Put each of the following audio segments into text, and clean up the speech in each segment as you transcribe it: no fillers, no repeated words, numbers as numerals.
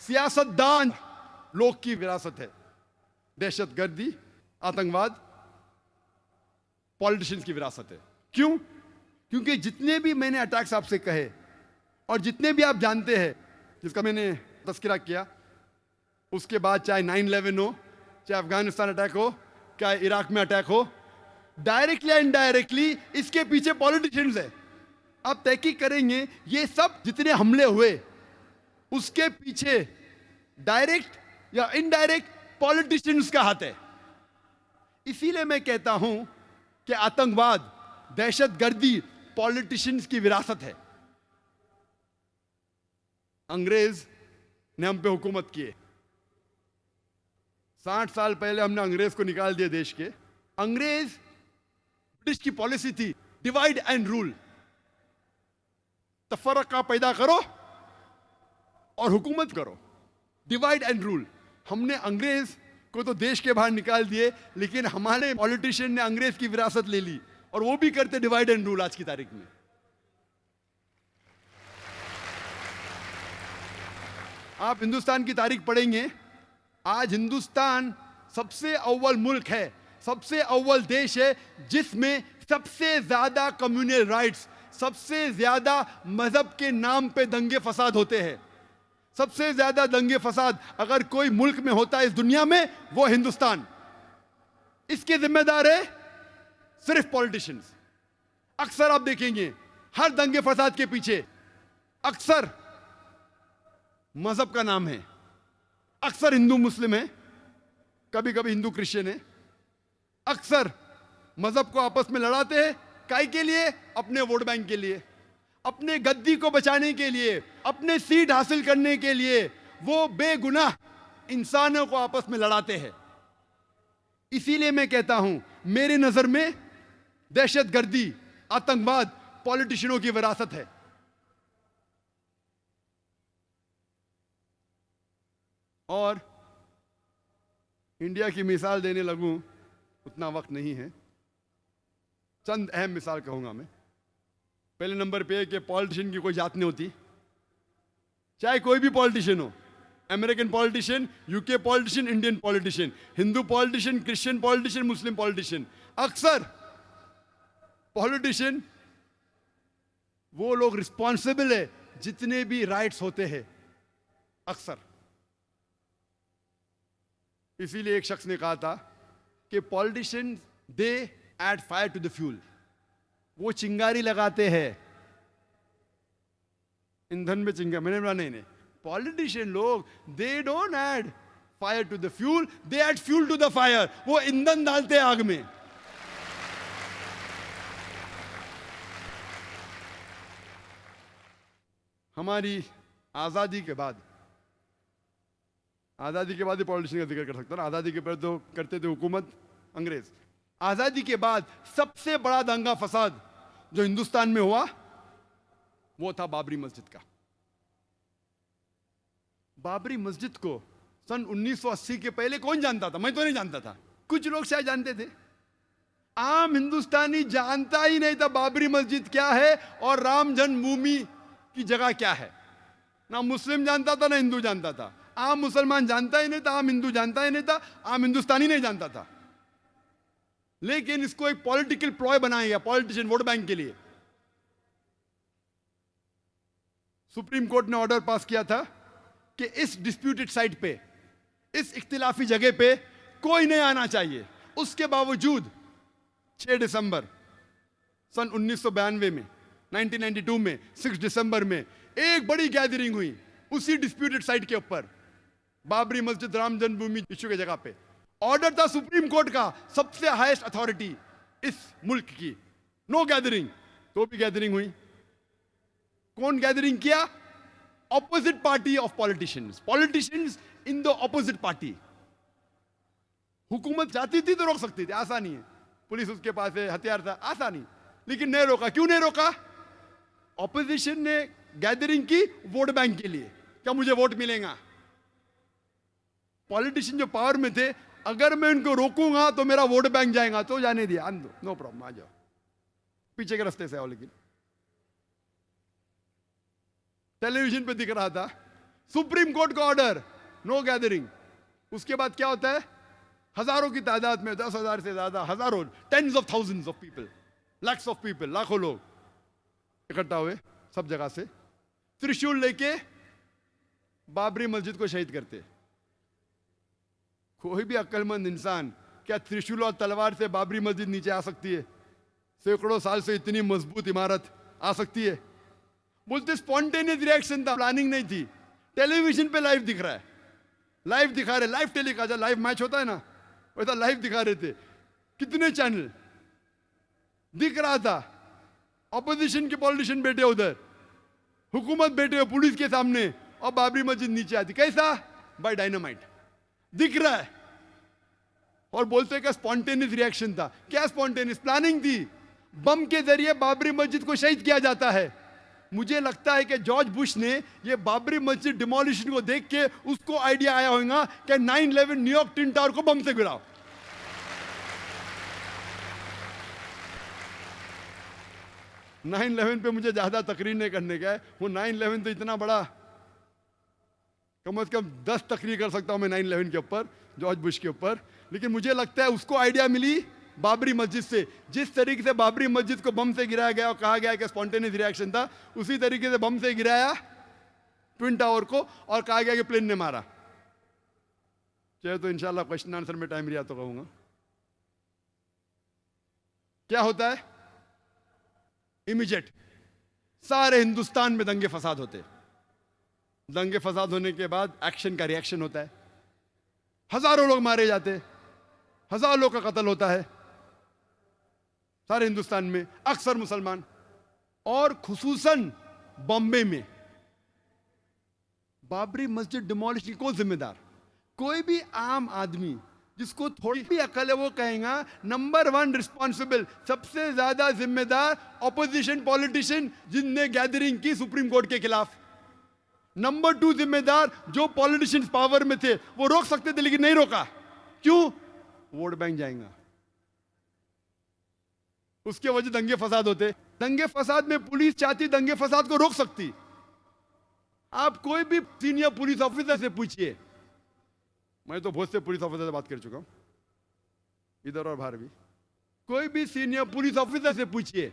सियासतदान लोग की विरासत है। दहशतगर्दी, आतंकवाद पॉलिटिशियंस की विरासत है। क्यों? क्योंकि जितने भी मैंने अटैक्स आपसे कहे और जितने भी आप जानते हैं जिसका मैंने तस्करा किया, उसके बाद चाहे 9/11 हो, चाहे अफगानिस्तान अटैक हो, चाहे इराक में अटैक हो, डायरेक्टली या इनडायरेक्टली इसके पीछे पॉलिटिशियंस है। आप तहकीक करेंगे ये सब जितने हमले हुए उसके पीछे डायरेक्ट या इनडायरेक्ट पॉलिटिशियंस का हाथ है। इसीलिए मैं कहता हूं कि आतंकवाद, दहशतगर्दी पॉलिटिशियंस की विरासत है। अंग्रेज ने हम पे हुकूमत किए। 60 साल पहले हमने अंग्रेज को निकाल दिया देश के। अंग्रेज, ब्रिटिश की पॉलिसी थी डिवाइड एंड रूल, तफरका पैदा करो और हुकूमत करो, डिवाइड एंड रूल। हमने अंग्रेज को तो देश के बाहर निकाल दिए, लेकिन हमारे पॉलिटिशियन ने अंग्रेज की विरासत ले ली और वो भी करते डिवाइड एंड रूल आज की तारीख में। आप हिंदुस्तान की तारीख पढ़ेंगे, आज हिंदुस्तान सबसे अव्वल मुल्क है, सबसे अव्वल देश है जिसमें सबसे ज्यादा कम्युनल राइट्स, सबसे ज्यादा मजहब के नाम पे दंगे फसाद होते हैं। सबसे ज्यादा दंगे फसाद अगर कोई मुल्क में होता है इस दुनिया में, वो हिंदुस्तान। इसके जिम्मेदार है सिर्फ पॉलिटिशियंस। अक्सर आप देखेंगे हर दंगे फसाद के पीछे अक्सर मजहब का नाम है, अक्सर हिंदू मुस्लिम है, कभी कभी हिंदू क्रिश्चियन है। अक्सर मजहब को आपस में लड़ाते हैं, काहे के लिए? अपने वोट बैंक के लिए, अपने गद्दी को बचाने के लिए, अपने सीट हासिल करने के लिए वो बेगुनाह इंसानों को आपस में लड़ाते हैं। इसीलिए मैं कहता हूं, मेरी नजर में दहशतगर्दी, आतंकवाद पॉलिटिशियनों की विरासत है। और इंडिया की मिसाल देने लगूं, उतना वक्त नहीं है। चंद अहम मिसाल कहूंगा मैं। पहले नंबर पे कि पॉलिटिशियन की कोई जात नहीं होती, चाहे कोई भी पॉलिटिशियन हो, American politician, UK politician, Indian politician, Hindu politician, Christian politician, Muslim politician. अक्सर पॉलिटिशियन वो लोग रिस्पॉन्सिबल है जितने भी राइट्स होते हैं, अक्सर। इसीलिए एक शख्स ने कहा था कि politician they add fire to the fuel, वो चिंगारी लगाते हैं ईंधन में चिंगारी। मैंने बोला नहीं, पॉलिटिशियन लोग they don't add fire to the fuel, they add fuel to the fire. वो ईंधन डालते हैं आग में। हमारी आजादी के बाद ही पॉलिटिशियन का जिक्र कर सकता ना। आजादी के पहले तो करते थे हुकूमत अंग्रेज। आजादी के बाद सबसे बड़ा दंगा फसाद जो हिंदुस्तान में हुआ वो था बाबरी मस्जिद का। बाबरी मस्जिद को सन 1980 के पहले कौन जानता था? मैं तो नहीं जानता था, कुछ लोग शायद जानते थे। आम हिंदुस्तानी जानता ही नहीं था बाबरी मस्जिद क्या है और राम जन्मभूमि की जगह क्या है। ना मुस्लिम जानता था, ना हिंदू जानता था। आम मुसलमान जानता ही नहीं था, आम हिंदू जानता ही नहीं था, आम हिंदुस्तानी नहीं जानता था। लेकिन इसको एक पॉलिटिकल प्लॉय बनाया गया पॉलिटिशियन वोट बैंक के लिए। सुप्रीम कोर्ट ने ऑर्डर पास किया था कि इस डिस्प्यूटेड साइट पे, इस इख्तिलाफी जगह पे कोई नहीं आना चाहिए। उसके बावजूद 6 दिसंबर सन 1992 में, 1992 में 6 दिसंबर में एक बड़ी गैदरिंग हुई उसी डिस्प्यूटेड साइट के ऊपर, बाबरी मस्जिद राम जन्मभूमि इश्यू की जगह पे। ऑर्डर था सुप्रीम कोर्ट का, सबसे हाईएस्ट अथॉरिटी इस मुल्क की, नो गैदरिंग। तो भी गैदरिंग हुई। कौन गैदरिंग किया? Opposite party of politicians, politicians in the opposite party. हुकूमत चाहती थी तो रोक सकती थी, आसानी है, पुलिस उसके पास है, हथियार था, आसानी, लेकिन नहीं रोका। क्यों नहीं रोका? ऑपोजिशन ने गैदरिंग की वोट बैंक के लिए, क्या मुझे वोट मिलेगा। पॉलिटिशियन जो पावर में थे, अगर मैं उनको रोकूंगा तो मेरा वोट बैंक जाएगा, तो जाने दिया, आन दो, नो प्रॉब्लम, आ जाओ, पीछे के रास्ते से आओ। लेकिन टेलीविजन पे दिख रहा था सुप्रीम कोर्ट का ऑर्डर, नो गैदरिंग। उसके बाद क्या होता है? हजारों की तादाद में, 10,000 से ज्यादा, हजारों, tens of thousands of people, lakhs of people, लाखों लोग इकट्ठा हुए सब जगह से, त्रिशूल लेके बाबरी मस्जिद को शहीद करते। कोई भी अक्लमंद इंसान क्या त्रिशूल और तलवार से बाबरी मस्जिद नीचे आ सकती है? सैकड़ों साल से इतनी मजबूत इमारत आ सकती है? बोलते स्पॉन्टेनियस रिएक्शन था, प्लानिंग नहीं थी। टेलीविजन पे लाइव दिख रहा है, लाइव दिखा रहे, लाइव टेलीकास्ट, लाइव मैच होता है ना, वैसा लाइव दिखा रहे थे। कितने चैनल दिख रहा था, ऑपोजिशन के पॉलिटिशियन बैठे उधर, हुकूमत बैठे पुलिस के सामने, और बाबरी मस्जिद नीचे आती। कैसा? बाय डायनामाइट, दिख रहा है। और बोलते कि स्पॉन्टेनियस रिएक्शन था। क्या स्पॉन्टेनियस? प्लानिंग थी। बम के जरिए बाबरी मस्जिद को शहीद किया जाता है। मुझे लगता है कि जॉर्ज बुश ने ये बाबरी मस्जिद डिमोलिशन को देख के उसको आइडिया आया होगा कि 9/11 न्यूयॉर्क ट्विन टावर को बम से गिराओ। नाइन 11 पे मुझे ज्यादा तकरीर नहीं करने का है, वो 9/11 तो इतना बड़ा, कम से कम 10 तकरीर कर सकता हूं मैं 9/11 के ऊपर, जॉर्ज बुश के ऊपर। लेकिन मुझे लगता है उसको आइडिया मिली बाबरी मस्जिद से। जिस तरीके से बाबरी मस्जिद को बम से गिराया गया और कहा गया कि स्पॉन्टेनियस रिएक्शन था, उसी तरीके से बम से गिराया ट्विन टावर को और कहा गया कि प्लेन ने मारा। चाहे तो इंशाल्लाह क्वेश्चन आंसर में टाइम रिया तो कहूंगा। क्या होता है? इमीडिएट सारे हिंदुस्तान में दंगे फसाद होते। दंगे फसाद होने के बाद एक्शन का रिएक्शन होता है, हजारों लोग मारे जाते, हजारों लोग का कत्ल होता है सारे हिंदुस्तान में, अक्सर मुसलमान। और खुसूसन बॉम्बे में बाबरी मस्जिद डिमोलिश की कौन जिम्मेदार? कोई भी आम आदमी जिसको थोड़ी भी अकल है वो कहेगा नंबर 1 रिस्पॉन्सिबल, सबसे ज्यादा जिम्मेदार ऑपोजिशन पॉलिटिशियन जिनने गैदरिंग की सुप्रीम कोर्ट के खिलाफ। नंबर 2 जिम्मेदार जो पॉलिटिशियंस पावर में थे, वो रोक सकते थे लेकिन नहीं रोका। क्यों? वोट बैंक जाएगा, उसके वजह दंगे फसाद होते। दंगे फसाद में पुलिस चाहती दंगे फसाद को रोक सकती। आप कोई भी सीनियर पुलिस ऑफिसर से पूछिए, मैं तो बहुत से पुलिस ऑफिसर से बात कर चुका हूं इधर और बाहर भी, कोई भी सीनियर पुलिस ऑफिसर से पूछिए,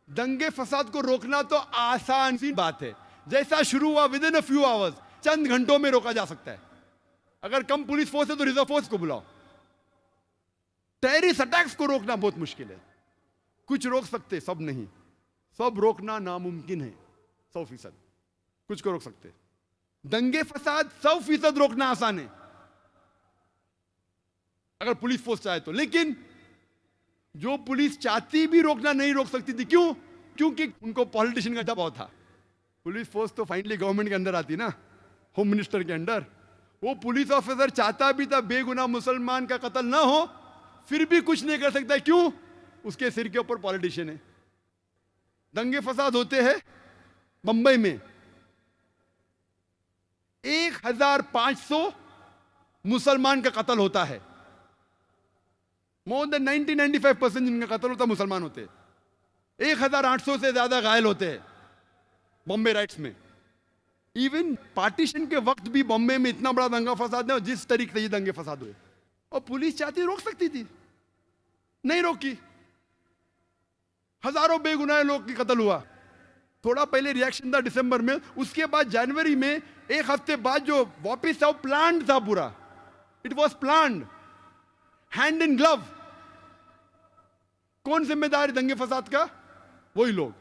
दंगे फसाद को रोकना तो आसान सी बात है। जैसा शुरू हुआ within a few hours, चंद घंटों में रोका जा सकता है। अगर कम पुलिस फोर्स है तो रिजर्व फोर्स को बुलाओ। टेररिस्ट अटैक्स को रोकना बहुत मुश्किल है। कुछ रोक सकते, सब नहीं। सब रोकना नामुमकिन है 100%। कुछ को रोक सकते। दंगे फसाद 100% रोकना आसान है अगर पुलिस फोर्स चाहे तो। लेकिन जो पुलिस चाहती भी रोकना नहीं रोक सकती थी। क्यों? क्योंकि उनको पॉलिटिशियन का दबाव था। पुलिस फोर्स तो फाइनली गवर्नमेंट के अंदर आती ना, होम मिनिस्टर के अंडर। वो पुलिस ऑफिसर चाहता भी था बेगुनाह मुसलमान का कत्ल ना हो, फिर भी कुछ नहीं कर सकता। क्यों? उसके सिर के ऊपर पॉलिटिशियन है। दंगे फसाद होते हैं बंबई में, 1500 मुसलमान का कत्ल होता है। मोर देन 90-95% जिनका कत्ल होता है मुसलमान होते हैं। 1800 से ज्यादा घायल होते हैं बॉम्बे राइट्स में। इवन पार्टीशन के वक्त भी बॉम्बे में इतना बड़ा दंगा फसाद है, और जिस तरीके से ये दंगे फसाद हुए, और पुलिस चाहती रोक सकती थी, नहीं रोकी। हजारों बेगुनाह लोग की कत्ल हुआ। थोड़ा पहले रिएक्शन था दिसंबर में, उसके बाद जनवरी में, एक हफ्ते बाद जो वापिस था, प्लान्ड था पूरा। It was planned, hand in glove. कौन जिम्मेदार है दंगे फसाद का? वही लोग।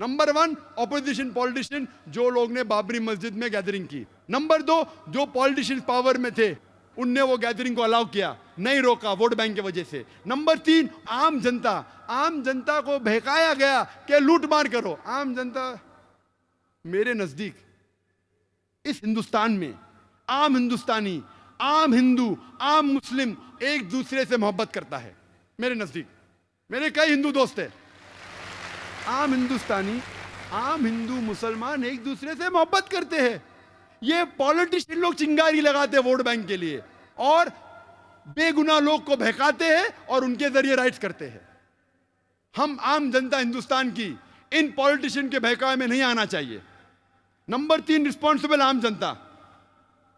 नंबर 1 ऑपोजिशन पॉलिटिशियन, जो लोग ने बाबरी मस्जिद में गैदरिंग की। नंबर 2 जो पॉलिटिशियन पावर में थे, उनने वो गैदरिंग को अलाउ किया, नहीं रोका वोट बैंक की वजह से। नंबर 3 आम जनता। आम जनता को बहकाया गया कि लूट मार करो। आम जनता, मेरे नजदीक इस हिंदुस्तान में आम हिंदुस्तानी, आम हिंदू, आम मुस्लिम एक दूसरे से मोहब्बत करता है। मेरे नजदीक, मेरे कई हिंदू दोस्त हैं। आम हिंदुस्तानी, आम हिंदू, मुसलमान एक दूसरे से मोहब्बत करते हैं। ये पॉलिटिशियन लोग चिंगारी लगाते हैं वोट बैंक के लिए, और बेगुनाह लोग को बहकाते हैं और उनके जरिए राइट्स करते हैं। हम आम जनता हिंदुस्तान की इन पॉलिटिशियन के बहकावे में नहीं आना चाहिए। नंबर 3, रिस्पॉन्सिबल आम जनता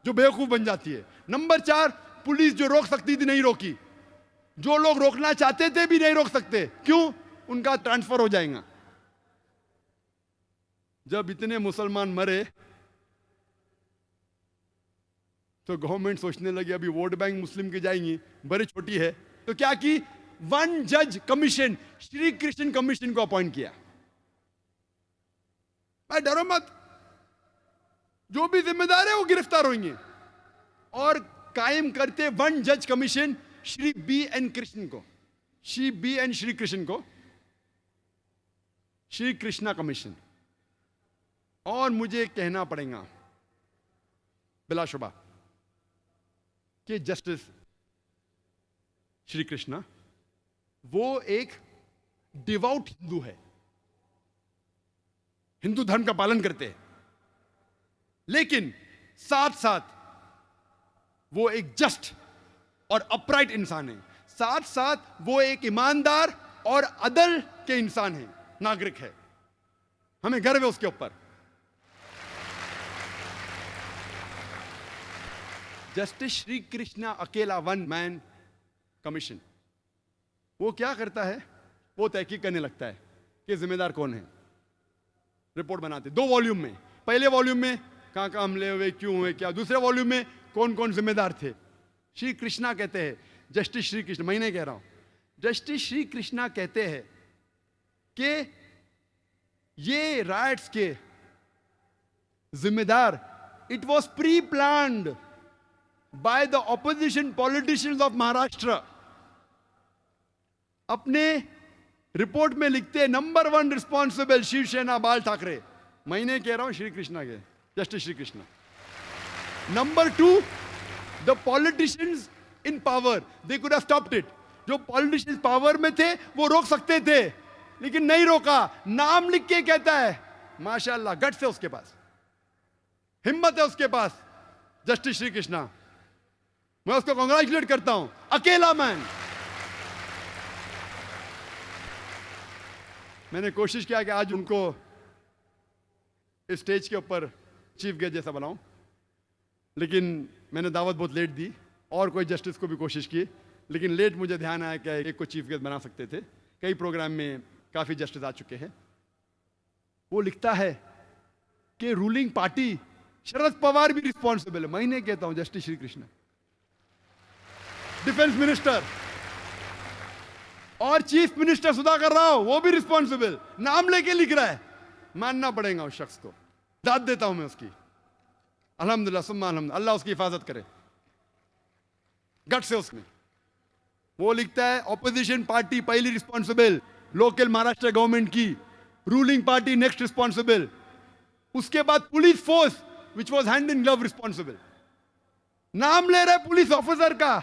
जो बेवकूफ बन जाती है। नंबर 4, पुलिस जो रोक सकती थी नहीं रोकी, जो लोग रोकना चाहते थे भी नहीं रोक सकते। क्यों? उनका ट्रांसफर हो जाएगा। जब इतने मुसलमान मरे तो गवर्नमेंट सोचने लगी अभी वोट बैंक मुस्लिम की जाएंगी, बड़ी छोटी है, तो क्या की, 1 जज कमीशन, श्री कृष्ण कमीशन को अपॉइंट किया। भाई डरो मत, जो भी जिम्मेदार है वो गिरफ्तार होंगे। और कायम करते 1 जज कमीशन श्री B.N. कृष्ण को, श्री B.N. श्री कृष्ण को श्री कृष्णा कमीशन। और मुझे कहना पड़ेगा बिलाशुबा कि जस्टिस श्री कृष्णा वो एक डिवाउट हिंदू है, हिंदू धर्म का पालन करते हैं, लेकिन साथ साथ वो एक जस्ट और अपराइट इंसान है। साथ साथ वो एक ईमानदार और अदल के इंसान है, नागरिक है। हमें गर्व है उसके ऊपर। जस्टिस श्री कृष्णा अकेला 1 मैन कमीशन, वो क्या करता है? वो तहकीक करने लगता है कि जिम्मेदार कौन है। रिपोर्ट बनाते 2 वॉल्यूम में। पहले वॉल्यूम में कहां कहां हमले हुए, क्यों हुए, क्या। दूसरे वॉल्यूम में कौन कौन जिम्मेदार थे। श्री कृष्णा कहते हैं, जस्टिस श्री कृष्ण, मैं नहीं कह रहा हूं, जस्टिस श्री कृष्णा कहते हैं कि ये राइट्स के जिम्मेदार, it was pre planned by the opposition politicians of Maharashtra. अपने रिपोर्ट में लिखते हैं नंबर 1 रिस्पॉन्सिबल शिवसेना बाल ठाकरे। मैं नहीं कह रहा हूं, श्री कृष्णा के, justice Shri Krishna. Number 2, the politicians in power, they could have stopped it. जो पॉलिटिशियंस पावर में थे वो रोक सकते थे, लेकिन नहीं रोका। नाम लिख के कहता है, माशाअल्लाह, गट्स है उसके पास, हिम्मत है उसके पास, जस्टिस श्री कृष्णा। मैं उसको कांग्रेचुलेट करता हूं, अकेला मैन। मैंने कोशिश किया कि आज उनको इस स्टेज के ऊपर चीफ गेस्ट जैसा बनाऊं, लेकिन मैंने दावत बहुत लेट दी। और कोई जस्टिस को भी कोशिश की, लेकिन लेट मुझे ध्यान आया कि एक को चीफ गेस्ट बना सकते थे। कई प्रोग्राम में काफी जस्टिस आ चुके हैं। वो लिखता है कि रूलिंग पार्टी शरद पवार भी रिस्पॉन्सिबल है। मैं नहीं कहता हूं, justice Shri Krishna. Defence minister और चीफ मिनिस्टर सुधाकर राव, वो भी रिस्पॉन्सिबल, नाम लेके लिख रहा है। मानना पड़ेगा उस शख्स को, दाद देता हूं मैं उसकी। अल्हम्दुलिल्लाह सुम्मा अल्हम्दुलिल्लाह, अल्लाह उसकी हिफाजत करे, गट से उसमें। वो लिखता है ऑपोजिशन पार्टी पहली रिस्पॉन्सिबल, लोकल महाराष्ट्र गवर्नमेंट की, रूलिंग पार्टी नेक्स्ट रिस्पॉन्सिबल, उसके बाद police force which was hand in glove responsible. नाम ले रहा है पुलिस ऑफिसर का,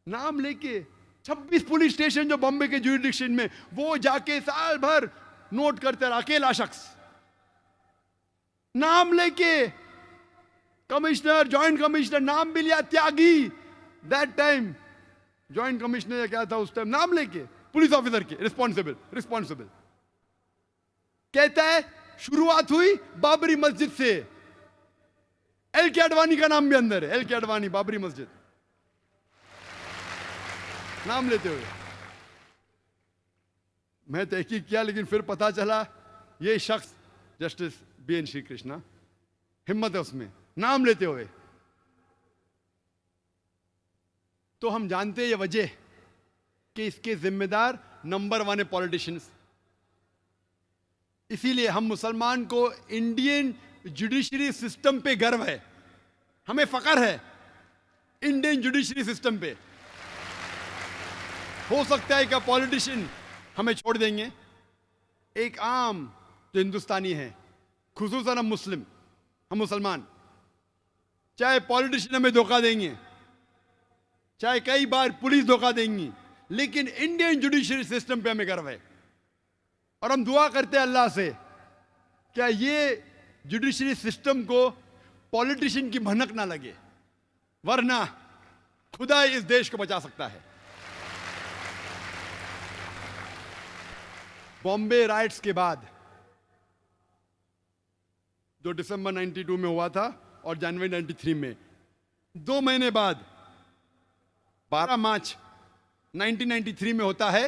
नाम लेके 26 पुलिस स्टेशन जो बॉम्बे के ज्यूरिडिक्शन में, वो जाके साल भर नोट करते रहा, अकेला शख्स। नाम लेके कमिश्नर, जॉइंट कमिश्नर, नाम भी लिया, त्यागी दैट टाइम जॉइंट कमिश्नर क्या था उस टाइम, नाम लेके पुलिस ऑफिसर के, रिस्पॉन्सिबल रिस्पॉन्सिबल। कहता है शुरुआत हुई बाबरी मस्जिद से, एल के अडवाणी का नाम भी अंदर है, एल के अडवाणी, बाबरी मस्जिद, नाम लेते हुए। मैं तहकीक किया, लेकिन फिर पता चला ये शख्स जस्टिस B.N. श्री कृष्णा, हिम्मत है उसमें, नाम लेते हुए। तो हम जानते हैं ये वजह कि इसके जिम्मेदार नंबर 1 है पॉलिटिशियंस। इसीलिए हम मुसलमान को इंडियन जुडिशरी सिस्टम पे गर्व है, हमें फख्र है इंडियन जुडिशरी सिस्टम पे। हो सकता है कि पॉलिटिशियन हमें छोड़ देंगे, एक आम जो हिंदुस्तानी है, खुसूसन हम मुस्लिम, हम मुसलमान, चाहे पॉलिटिशियन हमें धोखा देंगे, चाहे कई बार पुलिस धोखा देंगी, लेकिन इंडियन जुडिशरी सिस्टम पे हमें गर्व है। और हम दुआ करते हैं अल्लाह से, क्या ये जुडिशरी सिस्टम को पॉलिटिशियन की भनक ना लगे, वरना खुदा इस देश को बचा सकता है। बॉम्बे राइट्स के बाद जो दिसंबर 92 में हुआ था और जनवरी 93 में। 2 महीने बाद 12 मार्च 1993 में होता है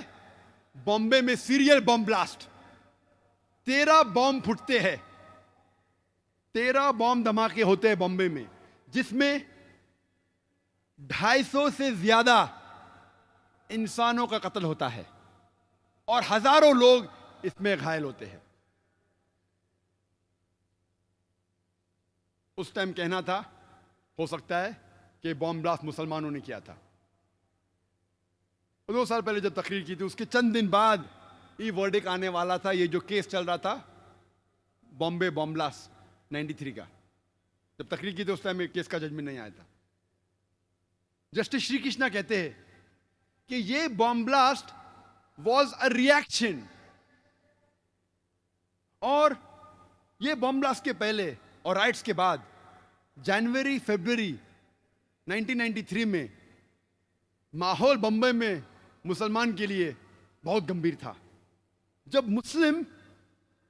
बॉम्बे में सीरियल बॉम्ब ब्लास्ट। 13 बॉम्ब फूटते हैं, 13 बॉम्ब धमाके होते हैं बॉम्बे में, जिसमें 250 से ज्यादा इंसानों का कत्ल होता है और हजारों लोग इसमें घायल होते हैं। उस टाइम कहना था, हो सकता है कि बॉम्ब ब्लास्ट मुसलमानों ने किया था। 2 साल पहले जब तकरीर की थी, उसके चंद दिन बाद ये वर्डिक्ट आने वाला था। ये जो केस चल रहा था बॉम्बे बॉम्ब ब्लास्ट 93 का, जब तकरीर की थी उस टाइम केस का जजमेंट नहीं आया था। जस्टिस श्री कृष्णा कहते हैं कि ये bomb blast was a reaction, और ये बॉम्ब ब्लास्ट के पहले और राइट्स के बाद जनवरी फरवरी 1993 में माहौल बम्बई में मुसलमान के लिए बहुत गंभीर था। जब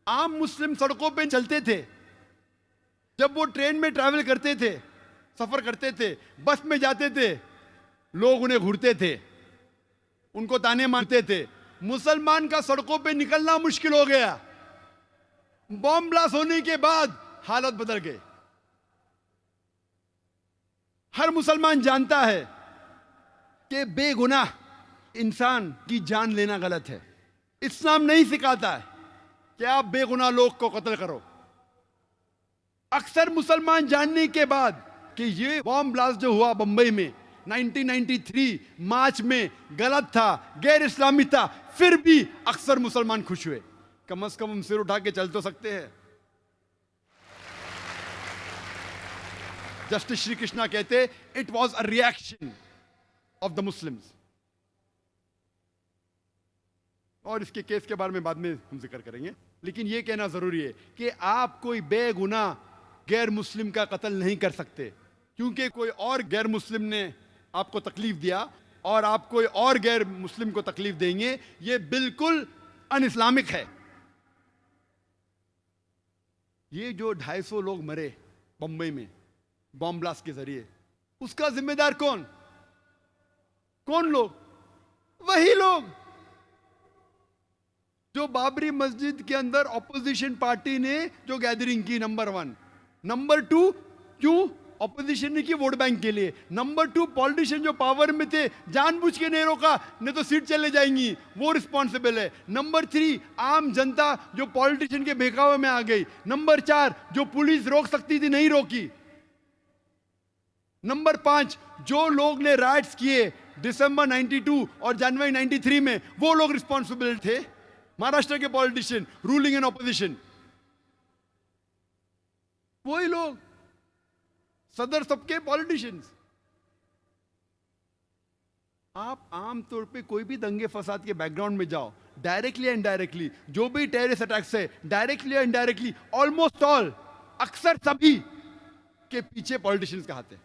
आम मुस्लिम सड़कों पे चलते थे, जब वो ट्रेन में ट्रैवल करते थे, सफर करते थे, बस में जाते थे, लोग उन्हें घूरते थे, उनको ताने मारते थे। मुसलमान का सड़कों पे निकलना मुश्किल हो गया। बॉम्ब ब्लास्ट होने के बाद हालत बदल गई। हर मुसलमान जानता है कि बेगुनाह इंसान की जान लेना गलत है। इस्लाम नहीं सिखाता है कि आप बेगुनाह लोग को कत्ल करो। अक्सर मुसलमान जानने के बाद कि ये बॉम्ब ब्लास्ट जो हुआ बंबई में 1993 मार्च में गलत था, गैर इस्लामी था, फिर भी अक्सर मुसलमान खुश हुए। कम से कम हम सिर उठा के चल तो सकते हैं। जस्टिस श्री कृष्णा कहते it was a reaction of the Muslims. और इसके केस के बारे में बाद में हम जिक्र करेंगे, लेकिन यह कहना जरूरी है कि आप कोई बेगुनाह गैर मुस्लिम का कत्ल नहीं कर सकते, क्योंकि कोई और गैर मुस्लिम ने आपको तकलीफ दिया और आप कोई और गैर मुस्लिम को तकलीफ देंगे, यह बिल्कुल अन इस्लामिक है। ये जो 250 लोग मरे बंबई में बॉम्ब ब्लास्ट के जरिए, उसका जिम्मेदार कौन लोग? वही लोग जो बाबरी मस्जिद के अंदर ऑपोजिशन पार्टी ने जो गैदरिंग की, नंबर 1। नंबर 2, क्यों ऑपोजिशन ने की? वोट बैंक के लिए। नंबर 2, पॉलिटिशियन जो पावर में थे जानबूझ के नहीं रोका, नहीं तो सीट चले जाएंगी, वो रिस्पॉन्सिबल है। नंबर 3, आम जनता जो पॉलिटिशियन के बहकावे में आ गई। नंबर 4, जो पुलिस रोक सकती थी नहीं रोकी। नंबर 5, जो लोग ने राइट्स किए दिसंबर 92 और जनवरी 93 में, वो लोग रिस्पॉन्सिबल थे। महाराष्ट्र के पॉलिटिशियन, रूलिंग एंड ऑपोजिशन, वही लोग, सदर सबके पॉलिटिशियंस। आप आमतौर पे कोई भी दंगे फसाद के बैकग्राउंड में जाओ, डायरेक्टली एंड इनडायरेक्टली, जो भी टेररिस्ट अटैक्स है, directly and indirectly, almost all, अक्सर सभी के पीछे पॉलिटिशियंस का हाथ है।